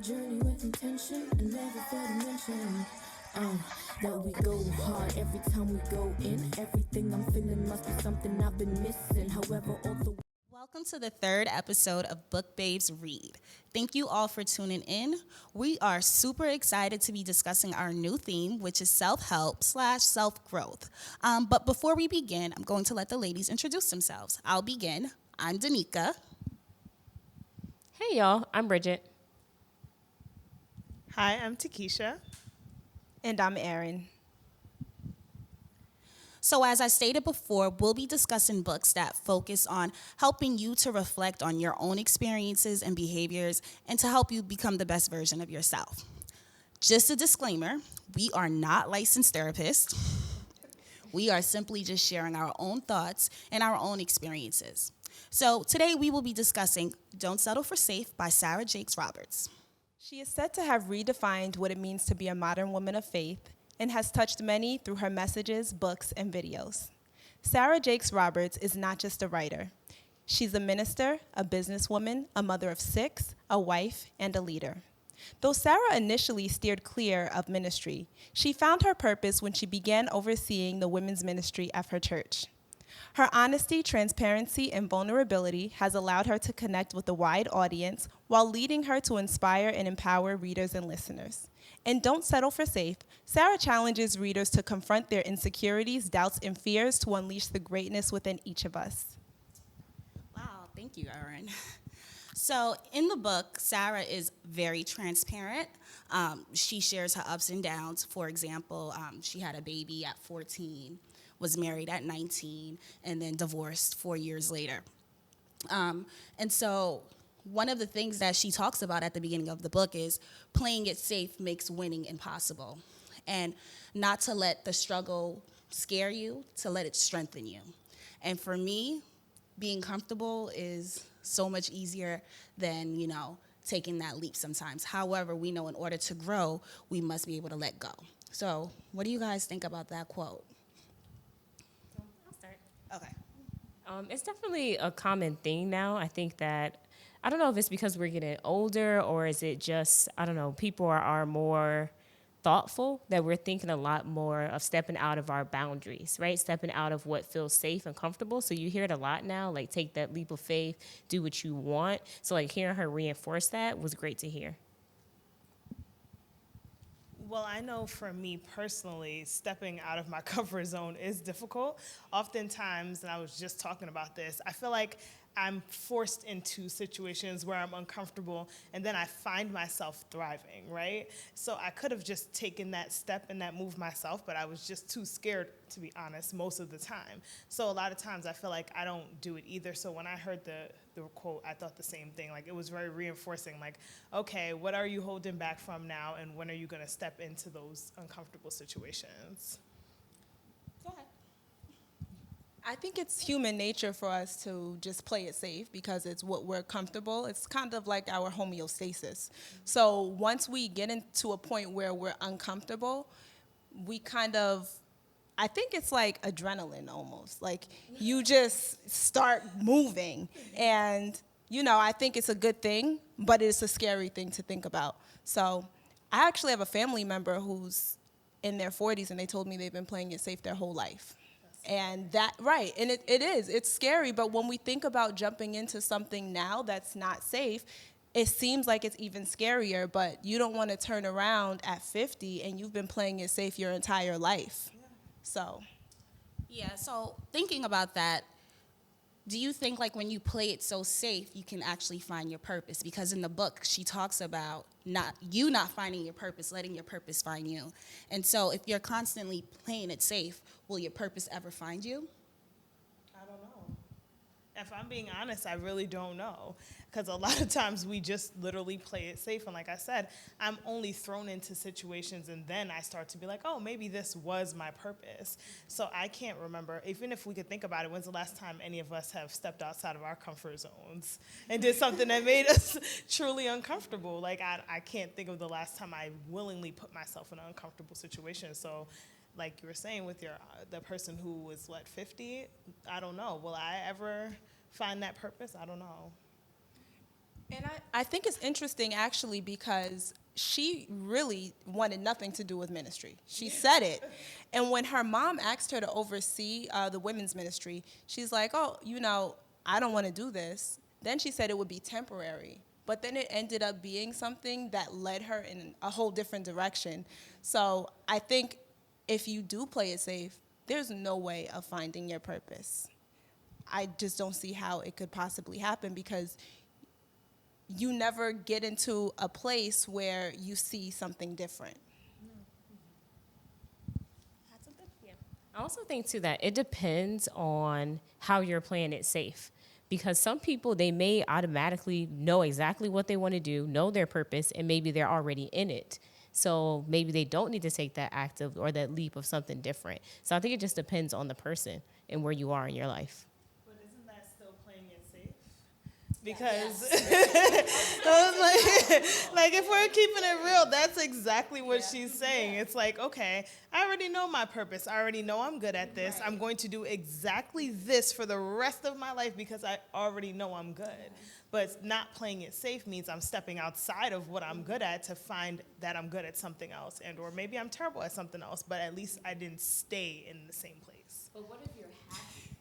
journey with intention and never fail to mention that we go hard every time we go in. Everything I'm feeling must be something I've been missing. However, all the Welcome to the third episode of Book Babes Read. Thank you all for tuning in. We are super excited to be discussing our new theme, which is self-help / self-growth. But before we begin, I'm going to let the ladies introduce themselves. I'll begin. I'm Danica. Hey y'all, I'm Bridget. Hi, I'm Takesha. And I'm Erin. So as I stated before, we'll be discussing books that focus on helping you to reflect on your own experiences and behaviors and to help you become the best version of yourself. Just a disclaimer, we are not licensed therapists. We are simply just sharing our own thoughts and our own experiences. So today we will be discussing Don't Settle for Safe by Sarah Jakes Roberts. She is said to have redefined what it means to be a modern woman of faith and has touched many through her messages, books, and videos. Sarah Jakes Roberts is not just a writer. She's a minister, a businesswoman, a mother of 6, a wife, and a leader. Though Sarah initially steered clear of ministry, she found her purpose when she began overseeing the women's ministry of her church. Her honesty, transparency, and vulnerability has allowed her to connect with a wide audience while leading her to inspire and empower readers and listeners. In Don't Settle for Safe, Sarah challenges readers to confront their insecurities, doubts, and fears to unleash the greatness within each of us. Wow, thank you, Erin. So in the book, Sarah is very transparent. She shares her ups and downs. For example, she had a baby at 14, was married at 19, and then divorced 4 years later. And so one of the things that she talks about at the beginning of the book is playing it safe makes winning impossible. And not to let the struggle scare you, to let it strengthen you. And for me, being comfortable is so much easier than, taking that leap sometimes. However, we know in order to grow, we must be able to let go. So what do you guys think about that quote? I'll start. Okay. It's definitely a common thing now. I think that, I don't know if it's because we're getting older or is it just, I don't know, people are more thoughtful, that we're thinking a lot more of stepping out of our boundaries, right? Stepping out of what feels safe and comfortable. So you hear it a lot now, like take that leap of faith, do what you want. So like hearing her reinforce that was great to hear. Well, I know for me personally, stepping out of my comfort zone is difficult. Oftentimes, and I was just talking about this, I feel like I'm forced into situations where I'm uncomfortable, and then I find myself thriving, right? So I could have just taken that step and that move myself, but I was just too scared, to be honest, most of the time. So a lot of times I feel like I don't do it either. So when I heard the quote, I thought the same thing. Like, it was very reinforcing. Like, okay, what are you holding back from now, and when are you going to step into those uncomfortable situations? Go ahead. I think it's human nature for us to just play it safe because it's what we're comfortable. It's kind of like our homeostasis. So once we get into a point where we're uncomfortable, we kind of, I think it's like adrenaline almost. Like you just start moving. And, I think it's a good thing, but it's a scary thing to think about. So I actually have a family member who's in their 40s and they told me they've been playing it safe their whole life. And that, right, and it is, it's scary, but when we think about jumping into something now that's not safe, it seems like it's even scarier, but you don't want to turn around at 50 and you've been playing it safe your entire life. Yeah. So. Yeah, so thinking about that, do you think like when you play it so safe, you can actually find your purpose? Because in the book, she talks about not finding your purpose, letting your purpose find you. And so if you're constantly playing it safe, will your purpose ever find you? I don't know. If I'm being honest, I really don't know. Because a lot of times we just literally play it safe. And like I said, I'm only thrown into situations and then I start to be like, oh, maybe this was my purpose. So I can't remember, even if we could think about it, when's the last time any of us have stepped outside of our comfort zones and did something that made us truly uncomfortable? Like, I can't think of the last time I willingly put myself in an uncomfortable situation. So like you were saying with the person who was, 50? I don't know. Will I ever find that purpose? I don't know. And I think it's interesting actually because she really wanted nothing to do with ministry. She said it. And when her mom asked her to oversee the women's ministry, she's like, oh, I don't want to do this. Then she said it would be temporary. But then it ended up being something that led her in a whole different direction. So I think if you do play it safe, there's no way of finding your purpose. I just don't see how it could possibly happen because you never get into a place where you see something different. I also think too that it depends on how you're playing it safe. Because some people, they may automatically know exactly what they want to do, know their purpose, and maybe they're already in it. So maybe they don't need to take that act of or that leap of something different. So I think it just depends on the person and where you are in your life. But isn't that still playing it safe? Because like if we're keeping it real, that's exactly what she's saying. It's like, okay, I already know my purpose. I already know I'm good at this. I'm going to do exactly this for the rest of my life because I already know I'm good. But not playing it safe means I'm stepping outside of what I'm good at to find that I'm good at something else, and or maybe I'm terrible at something else, but at least I didn't stay in the same place. But what if you're happy?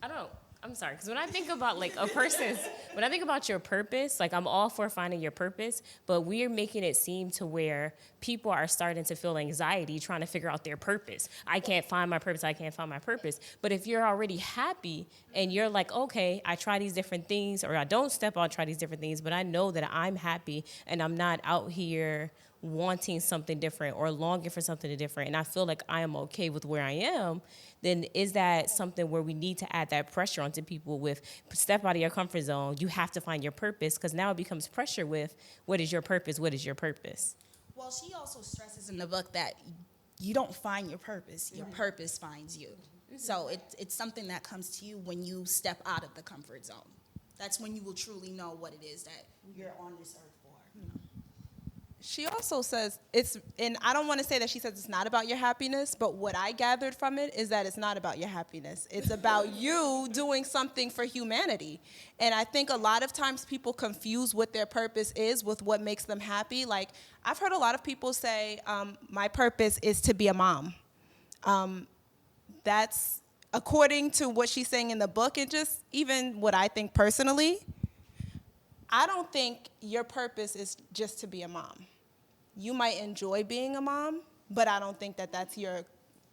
I don't know. I'm sorry, because when I think about like when I think about your purpose, like I'm all for finding your purpose, but we're making it seem to where people are starting to feel anxiety trying to figure out their purpose. I can't find my purpose. I can't find my purpose. But if you're already happy and you're like, okay, I try these different things, or I don't step out and try these different things, but I know that I'm happy and I'm not out here wanting something different or longing for something different, and I feel like I am okay with where I am, then is that something where we need to add that pressure onto people with step out of your comfort zone? You have to find your purpose, because now it becomes pressure with what is your purpose? What is your purpose? Well, she also stresses in the book that you don't find your purpose. Your purpose finds you. So it's something that comes to you when you step out of the comfort zone. That's when you will truly know what it is that you're on this earth for. She also says and I don't want to say that she says it's not about your happiness, but what I gathered from it is that it's not about your happiness. It's about you doing something for humanity. And I think a lot of times people confuse what their purpose is with what makes them happy. Like, I've heard a lot of people say, my purpose is to be a mom. That's according to what she's saying in the book, and just even what I think personally. I don't think your purpose is just to be a mom. You might enjoy being a mom, but I don't think that that's your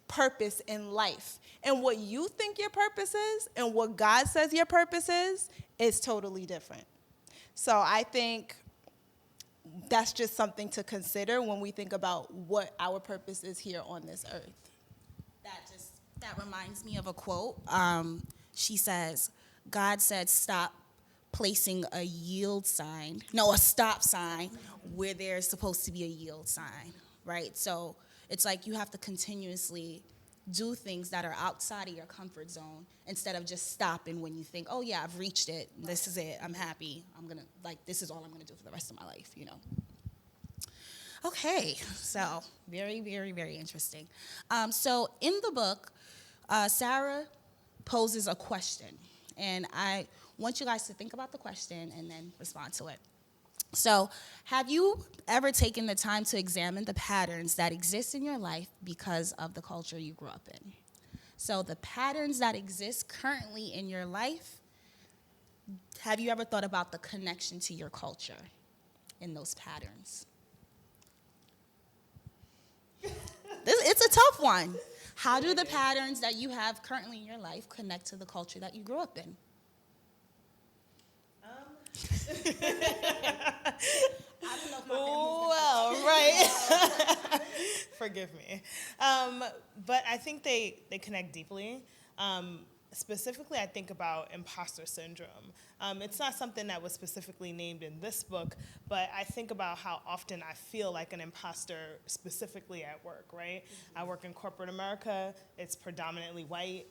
purpose in life. And what you think your purpose is and what God says your purpose is totally different. So I think that's just something to consider when we think about what our purpose is here on this earth. That reminds me of a quote. She says, God said, stop placing a stop sign where there's supposed to be a yield sign, right? So it's like you have to continuously do things that are outside of your comfort zone instead of just stopping when you think, oh yeah, I've reached it. This is it. I'm happy. This is all I'm gonna do for the rest of my life, Okay, so very, very, very interesting. So in the book, Sarah poses a question, and I want you guys to think about the question and then respond to it. So, have you ever taken the time to examine the patterns that exist in your life because of the culture you grew up in? So, the patterns that exist currently in your life, have you ever thought about the connection to your culture in those patterns? It's a tough one. How do the patterns that you have currently in your life connect to the culture that you grew up in? Well, right. Forgive me. But I think they connect deeply. Specifically, I think about imposter syndrome. It's not something that was specifically named in this book, but I think about how often I feel like an imposter specifically at work, right? Mm-hmm. I work in corporate America. It's predominantly white.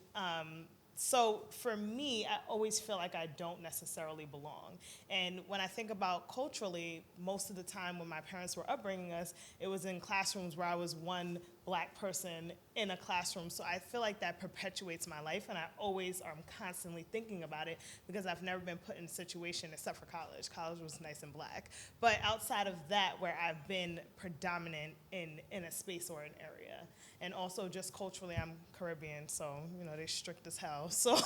So for me, I always feel like I don't necessarily belong. And when I think about culturally, most of the time when my parents were upbringing us, it was in classrooms where I was one Black person in a classroom. So I feel like that perpetuates my life, and I always am constantly thinking about it because I've never been put in a situation, except for college. College was nice and Black. But outside of that, where I've been predominant in a space or an area. And also just culturally, I'm Caribbean, so, they're strict as hell. So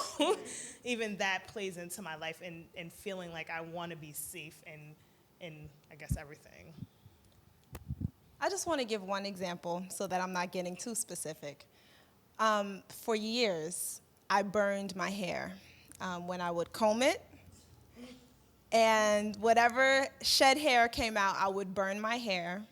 even that plays into my life and feeling like I want to be safe in, I guess, everything. I just want to give one example so that I'm not getting too specific. For years, I burned my hair when I would comb it. And whatever shed hair came out, I would burn my hair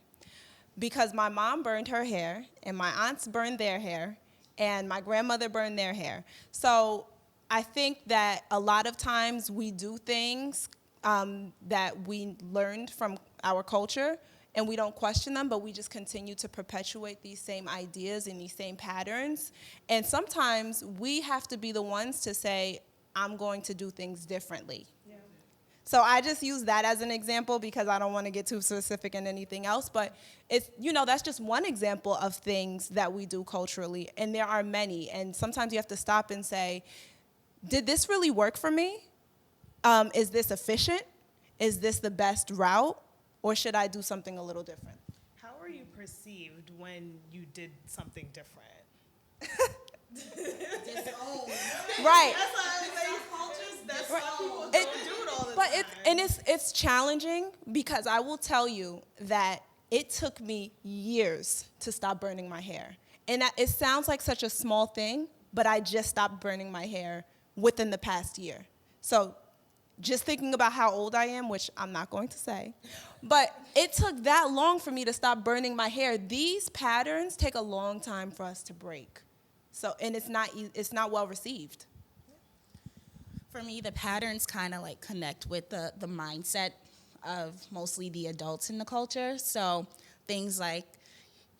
because my mom burned her hair, and my aunts burned their hair, and my grandmother burned their hair. So I think that a lot of times we do things that we learned from our culture, and we don't question them, but we just continue to perpetuate these same ideas and these same patterns. And sometimes we have to be the ones to say, I'm going to do things differently. Yeah. So I just use that as an example because I don't want to get too specific in anything else, but it's, that's just one example of things that we do culturally, and there are many. And sometimes you have to stop and say, did this really work for me? Is this efficient? Is this the best route? Or should I do something a little different? How were you perceived when you did something different? Right. That's why I say cultures, that's Right. why people don't do it all the time. But it's challenging because I will tell you that it took me years to stop burning my hair. And it sounds like such a small thing, but I just stopped burning my hair within the past year. So just thinking about how old I am, which I'm not going to say, but it took that long for me to stop burning my hair. These patterns take a long time for us to break. So, and it's not well received. For me, the patterns kind of like connect with the mindset of mostly the adults in the culture. So things like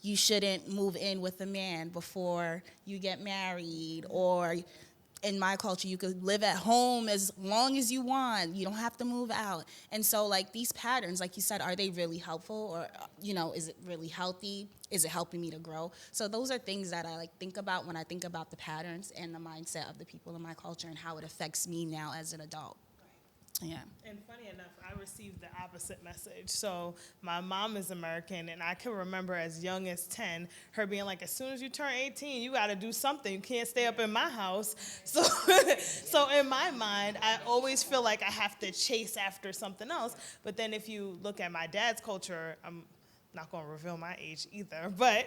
you shouldn't move in with a man before you get married, or in my culture, you could live at home as long as you want. You don't have to move out. And so, like, these patterns, like you said, are they really helpful? Or, is it really healthy? Is it helping me to grow? So those are things that I, think about when I think about the patterns and the mindset of the people in my culture and how it affects me now as an adult. Yeah. And funny enough, I received the opposite message. So my mom is American, and I can remember as young as 10, her being like, as soon as you turn 18, you got to do something. You can't stay up in my house. So in my mind, I always feel like I have to chase after something else. But then if you look at my dad's culture, I'm not going to reveal my age either, but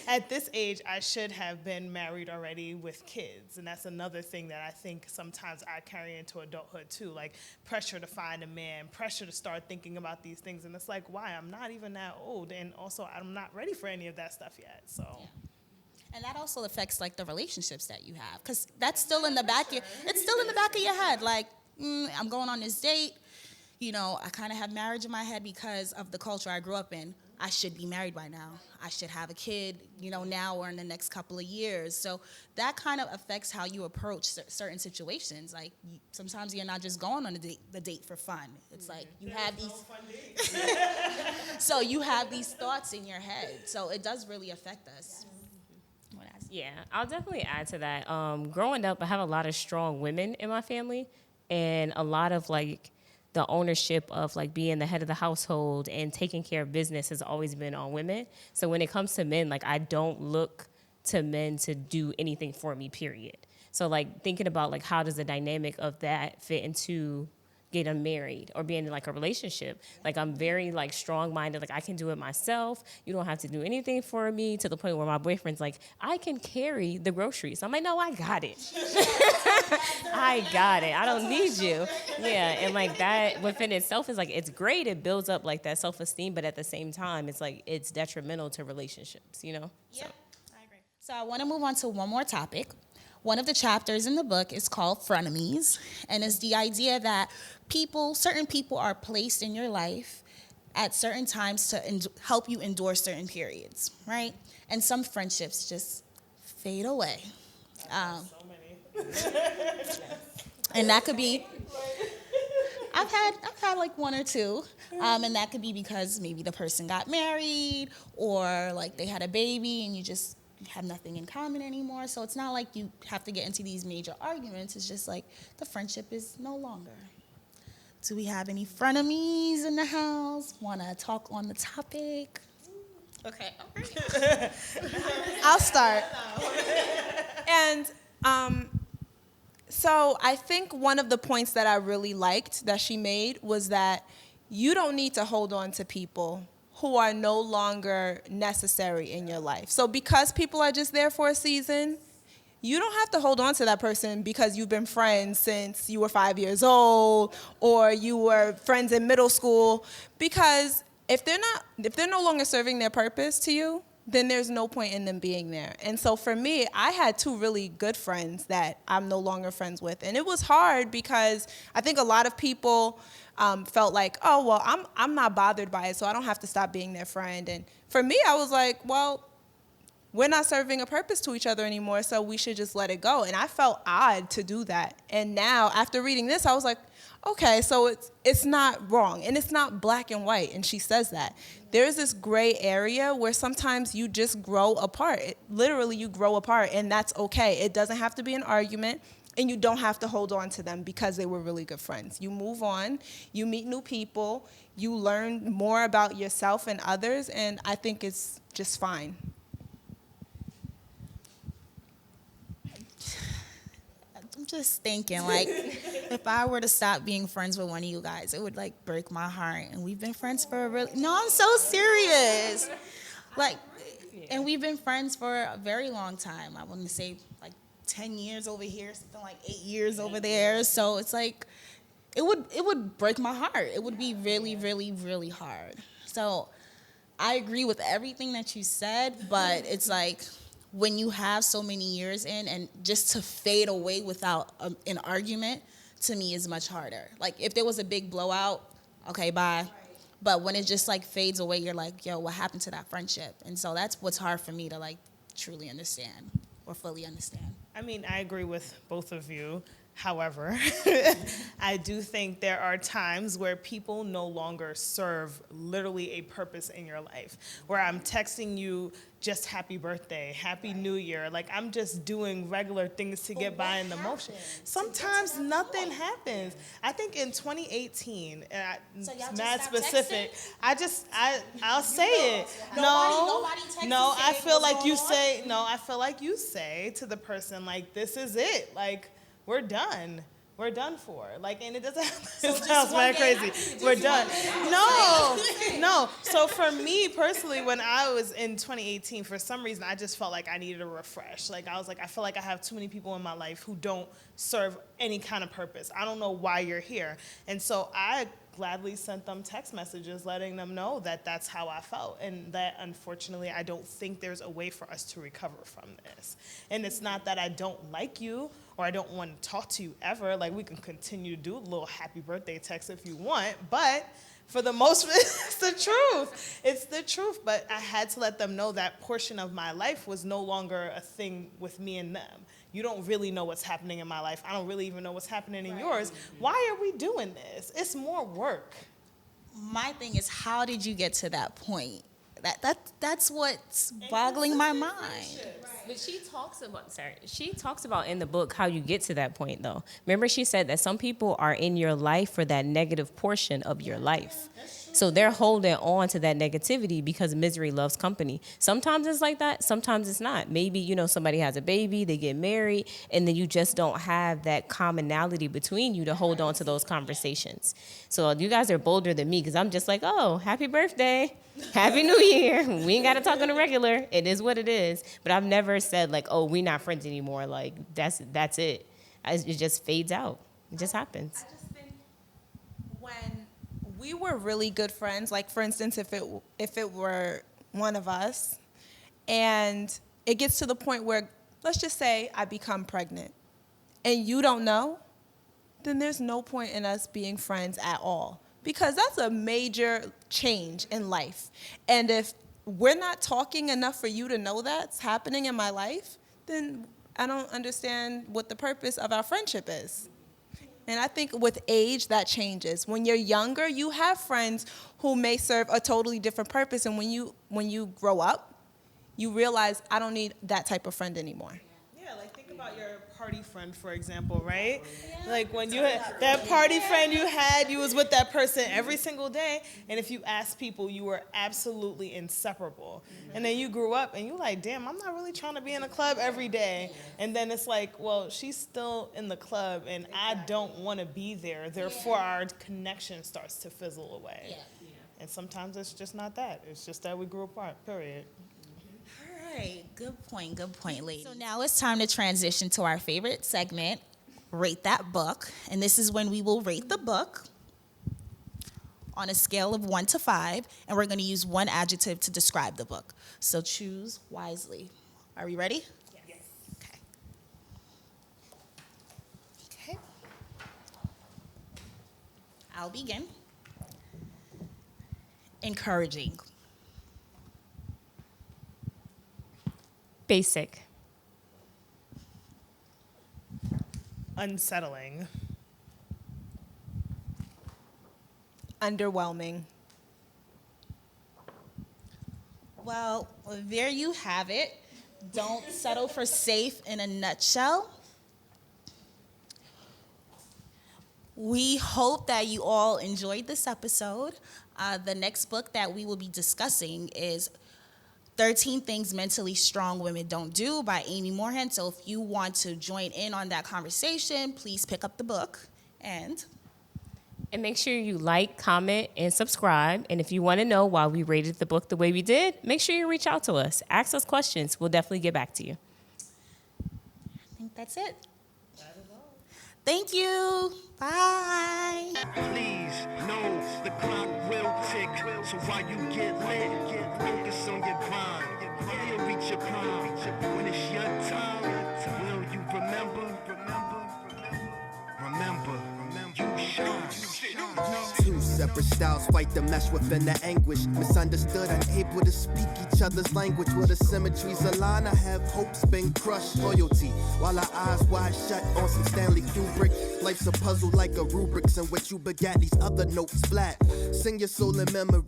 at this age, I should have been married already with kids. And that's another thing that I think sometimes I carry into adulthood too, like pressure to find a man, pressure to start thinking about these things. And it's like, why? I'm not even that old. And also, I'm not ready for any of that stuff yet, so. Yeah. And that also affects the relationships that you have, because that's still in the back of your head. Like, I'm going on this date. I kind of have marriage in my head because of the culture I grew up in. I should be married by now. I should have a kid, now or in the next couple of years. So that kind of affects how you approach certain situations. Like, sometimes you're not just going on the date for fun. It's like you have these. So you have these thoughts in your head. So it does really affect us. Yeah, I'll definitely add to that. Growing up, I have a lot of strong women in my family, and a lot of the ownership of being the head of the household and taking care of business has always been on women. So when it comes to men, I don't look to men to do anything for me, period. So thinking about how does the dynamic of that fit into getting married or being in a relationship. I'm very strong-minded, I can do it myself. You don't have to do anything for me, to the point where my boyfriend's I can carry the groceries. I'm no, I got it. I got it. I don't need you. Yeah, and that within itself is it's great. It builds up that self-esteem, but at the same time, it's it's detrimental to relationships, Yeah, I agree. So I want to move on to one more topic. One of the chapters in the book is called Frenemies, and it's the idea that certain people are placed in your life at certain times to help you endure certain periods, right? And some friendships just fade away. So many. And that could be I've had like one or two, and that could be because maybe the person got married or like they had a baby and you just have nothing in common anymore. So it's not like you have to get into these major arguments. It's just like the friendship is no longer. Do we have any frenemies in the house? Want to talk on the topic? Okay. I'll start. And so I think one of the points that I really liked that she made was that you don't need to hold on to people who are no longer necessary in your life. So because people are just there for a season, you don't have to hold on to that person because you've been friends since you were 5 years old or you were friends in middle school. Because if they're no longer serving their purpose to you, then there's no point in them being there. And so for me, I had two really good friends that I'm no longer friends with. And it was hard because I think a lot of people felt like, oh, well, I'm not bothered by it, so I don't have to stop being their friend. And for me, I was like, well, we're not serving a purpose to each other anymore, so we should just let it go. And I felt odd to do that. And now, after reading this, I was like, okay, so it's not wrong, and it's not black and white, and she says that. There's this gray area where sometimes you just grow apart. Literally, you grow apart, and that's okay. It doesn't have to be an argument, and you don't have to hold on to them because they were really good friends. You move on, you meet new people, you learn more about yourself and others, and I think it's just fine. I'm just thinking, like, if I were to stop being friends with one of you guys, it would, like, break my heart. And we've been friends for a really... No, I'm so serious. Like, and we've been friends for a very long time. I want to say, like, 10 years over here, something like 8 years over there. So it's like, it would break my heart. It would be really, really, really hard. So I agree with everything that you said, but it's like... when you have so many years in and just to fade away without an argument, to me is much harder. Like if there was a big blowout, okay, bye. But when it just like fades away, you're like, yo, what happened to that friendship? And so that's what's hard for me to like truly understand or fully understand. I mean, I agree with both of you. However, I do think there are times where people no longer serve literally a purpose in your life, where I'm texting you just happy birthday, happy new year. Like I'm just doing regular things to get by in the motion. Sometimes nothing happens. I think in 2018, and So y'all just mad stopped specific, texting? I'll say it. Nobody texted No, I saying feel what's like you going on? say, no, I feel like you say to the person, like, this is it. Like, we're done. We're done for. Like, and it doesn't it sounds mad crazy. We're done. No. So for me personally, when I was in 2018, for some reason, I just felt like I needed a refresh. Like, I was like, I feel like I have too many people in my life who don't serve any kind of purpose. I don't know why you're here. And so I gladly sent them text messages letting them know that that's how I felt, and that unfortunately I don't think there's a way for us to recover from this. And it's not that I don't like you or I don't want to talk to you ever. Like, we can continue to do a little happy birthday text if you want, but for the most part, it's the truth. It's the truth. But I had to let them know that portion of my life was no longer a thing with me and them. You don't really know what's happening in my life. I don't really even know what's happening in yours. Why are we doing this? It's more work. My thing is, how did you get to that point? That's what's boggling my mind. But she talks about in the book how you get to that point, though. Remember, she said that some people are in your life for that negative portion of your life. So they're holding on to that negativity because misery loves company. Sometimes it's like that. Sometimes it's not. Maybe, somebody has a baby, they get married, and then you just don't have that commonality between you to hold on to those conversations. So you guys are bolder than me because I'm just like, oh, happy birthday. Happy New Year. We ain't got to talk on the regular. It is what it is. But I've never said like, oh, we're not friends anymore. Like, that's it. It just fades out. It just happens. I just think when we were really good friends, like for instance, if it were one of us, and it gets to the point where, let's just say I become pregnant, and you don't know, then there's no point in us being friends at all. Because that's a major change in life. And if we're not talking enough for you to know that's happening in my life, then I don't understand what the purpose of our friendship is. And I think with age, that changes. When you're younger, you have friends who may serve a totally different purpose. And when you grow up, you realize I don't need that type of friend anymore. Yeah, like think about your party friend, for example, right? Like when you had that party friend you was with that person every single day, and if you ask people, you were absolutely inseparable. And then you grew up and you're like, damn, I'm not really trying to be in a club every day. And then it's like, well, she's still in the club and I don't want to be there. Therefore, our connection starts to fizzle away. And sometimes it's just not that. It's just that we grew apart, period. All right, good point, ladies. So now it's time to transition to our favorite segment, Rate That Book. And this is when we will rate the book on a scale of 1 to 5, and we're going to use one adjective to describe the book. So choose wisely. Are we ready? Yes. Okay. Okay. I'll begin. Encouraging. Basic. Unsettling. Underwhelming. Well, there you have it. Don't settle for safe in a nutshell. We hope that you all enjoyed this episode. The next book that we will be discussing is 13 Things Mentally Strong Women Don't Do by Amy Moorhead. So if you want to join in on that conversation, please pick up the book. And make sure you like, comment, and subscribe. And if you want to know why we rated the book the way we did, make sure you reach out to us. Ask us questions. We'll definitely get back to you. I think that's it. Thank you. Bye. Please know the clock will tick. So while you get lit, focus on your grind. You'll reach your prime. When it's your time, will you remember? Remember, you shine. Two separate styles fight the mesh within the anguish. Misunderstood, unable to speak each other's language. Where the symmetries align, I have hopes been crushed. Loyalty, while our eyes wide shut on some Stanley Kubrick. Life's a puzzle like a rubrics in which you begat these other notes flat. Sing your soul in memory.